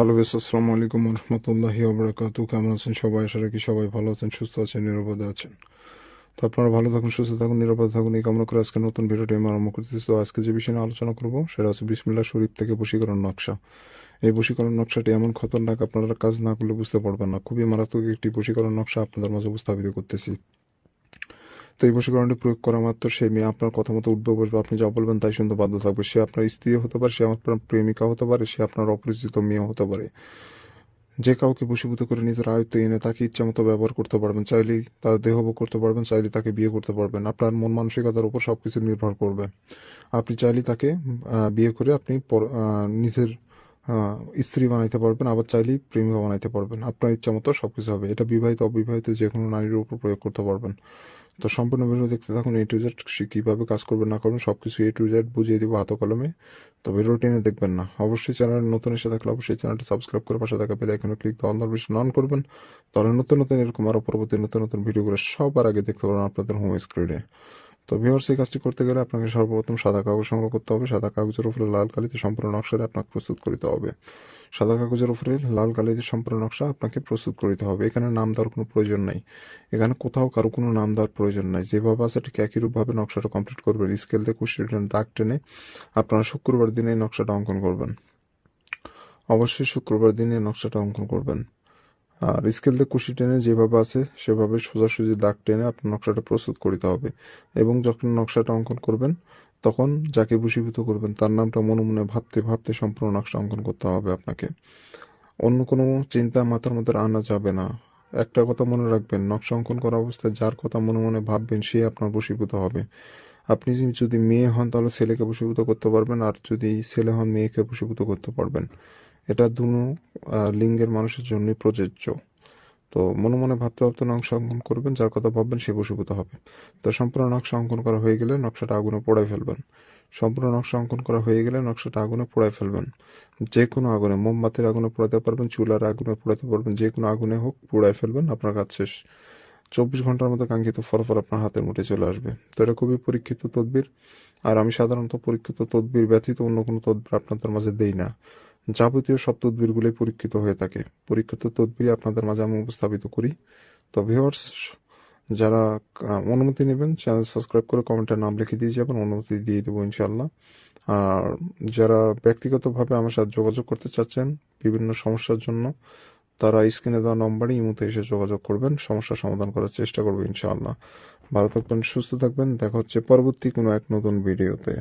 Hello বেশ, আসসালামু আলাইকুম রহমতুল্লাহি ওবরাকাতু। কেমন আছেন সবাই? আশা রাখি সবাই ভালো আছেন, সুস্থ আছেন, নিরাপদে আছেন। তো আপনারা ভালো থাকুন, সুস্থ থাকুন, নিরাপদে থাকুন এই কামনা করে আজকে নতুন ভিডিওটি আমি আরম্ভ করতেছি। তো আজকে যে বিষয় নিয়ে আলোচনা করবো সেটা হচ্ছে বিসমিল্লাহ শরীফ থেকে বশীকরণ নকশা। এই বশীকরণ নকশাটি এমন খতরনাক, আপনারা কাজ না করলে বুঝতে পারবেন না। খুবই মারাত্মক একটি বশীকরণ নকশা আপনাদের মাঝে উপস্থাপিত করতেছি। তো এই বশীকরণটি প্রয়োগ করা মাত্র সেই মেয়ে আপনার কথা মতো উঠবে বসবে, আপনি যা বলবেন তাই শুনতে বাধ্য থাকবে। সে আপনার স্ত্রী হতে পারে, সে আপনার প্রেমিকা হতে পারে, সে আপনার অপরিচিত মেয়ে হতে পারে। যে কাউকে বশীভূত করে নিজের আয়ত্তে এনে তাকে ইচ্ছামতো ব্যবহার করতে পারবেন। চাইলেই তার দেহভোগ করতে পারবেন, চাইলে তাকে বিয়ে করতে পারবেন। আপনার মন মানসিকতার উপর সবকিছু নির্ভর করবে। আপনি চাইলেই তাকে বিয়ে করে আপনি নিজের স্ত্রী বানাইতে পারবেন, আবার চাইলেই প্রেমিকা বানাইতে পারবেন। আপনার ইচ্ছামতো সবকিছু হবে। এটা বিবাহিত অবিবাহিত যে কোনো নারীর উপর প্রয়োগ করতে পারবেন। তো সম্পূর্ণ ভিডিও দেখতে থাকুন। এ টু জেড কীভাবে কাজ করবেন না করবেন সবকিছু এ টু জেড বুঝিয়ে দিব হাতে কলমে। তো ভিডিও টেনে দেখবেন না। অবশ্যই চ্যানেল নতুন এসে থাকলে অবশ্যই চ্যানেলটি সাবস্ক্রাইব করে পাশে থাকা বেল আইকনে ক্লিক দিয়ে অল নোটিফিকেশন অন করবেন। তাহলে নতুন নতুন এরকম আরও পরবর্তী নতুন নতুন ভিডিওগুলো সবার আগে দেখতে পারবেন আপনাদের হোম স্ক্রিনে। তো ভিউয়ার্স, এই কাজটি করতে গেলে আপনাকে সর্বপ্রথম সাদা কাগজ সংগ্রহ করতে হবে। সাদা কাগজের উপরে লাল কালিতে সম্পূর্ণ নকশাটা আপনাকে প্রস্তুত করতে হবে। সাদা কাগজের উপরে লাল কালিতে সম্পূর্ণ নকশা আপনাকে প্রস্তুত করতে হবে। এখানে নাম দেওয়ার কোনো প্রয়োজন নাই। এখানে কোথাও কারো কোনো নাম দেওয়ার প্রয়োজন নাই। যেভাবে আছে ঠিক একই রূপভাবে নকশাটা কমপ্লিট করবেন। স্কেল দিয়ে কুশি টেনে দাগ টেনে আপনারা শুক্রবার দিনে এই নকশাটা অঙ্কন করবেন। অবশ্যই শুক্রবার দিনে নকশাটা অঙ্কন করবেন। আর স্কেল দিয়ে কুশি টেনে যেভাবে আছে সেভাবে সোজাসুজি দাগ টেনে আপনার নকশাটা প্রস্তুত করতে হবে। এবং যখন নকশাটা অঙ্কন করবেন তখন যাকে বশীভূত করবেন তার নামটা মনে মনে ভাবতে ভাবতে সম্পূর্ণ নকশা অঙ্কন করতে হবে আপনাকে। অন্য কোনো চিন্তা মাথার মধ্যে আনা যাবে না। একটা কথা মনে রাখবেন, নকশা অঙ্কন করা অবস্থায় যার কথা মনে মনে ভাববেন সে আপনার বশীভূত হবে। আপনি যদি মেয়ে হন তাহলে ছেলেকে বশীভূত করতে পারবেন, আর যদি ছেলে হন মেয়েকে বশীভূত করতে পারবেন। এটা দুনো লিঙ্গের মানুষের জন্যই প্রযোজ্য। তো মনে মনে ভাবতে ভাবতে নকশা অঙ্কন করবেন, যার কথা ভাববেন সে বশীভূত হবে। তো সম্পূর্ণ নকশা অঙ্কন করা হয়ে গেলে নকশাটা আগুনে পোড়ায় ফেলবেন। সম্পূর্ণ নকশা অঙ্কন করা হয়ে গেলে নকশাটা আগুনে পোড়ায় ফেলবেন। যে কোনো আগুনে, মোমবাতির আগুনে পোড়াতে পারবেন, চুলার আগুনে পোড়াতে পারবেন, যে কোনো আগুনে হোক পোড়ায় ফেলবেন, আপনার কাজ শেষ। 24 ঘন্টার মধ্যে কাঙ্ক্ষিত ফলাফল আপনার হাতের মুঠে চলে আসবে। তো এটা খুবই পরীক্ষিত তদবির। আর আমি সাধারণত পরীক্ষিত তদবির ব্যতীত অন্য কোনো তদবির আপনাদের মাঝে দেই না। যাবতীয় সব তদবিরগুলোই পরীক্ষিত হয়ে থাকে। পরীক্ষিত তদবির আপনাদের মাঝে আমি উপস্থাপিত করি। তো ভিউয়ার্স, যারা অনুমতি নেবেন চ্যানেল সাবস্ক্রাইব করে কমেন্টে নাম লিখে দিয়ে যাবেন, অনুমতি দিয়ে দেবো ইনশাল্লাহ। আর যারা ব্যক্তিগতভাবে আমার সাথে যোগাযোগ করতে চাচ্ছেন বিভিন্ন সমস্যার জন্য, তারা স্ক্রিনে দেওয়া নম্বরে ইমোতে এসে যোগাযোগ করবেন, সমস্যার সমাধান করার চেষ্টা করবো ইনশাআল্লাহ। ভালো থাকবেন, সুস্থ থাকবেন, দেখা হচ্ছে পরবর্তী কোনো এক নতুন ভিডিওতে।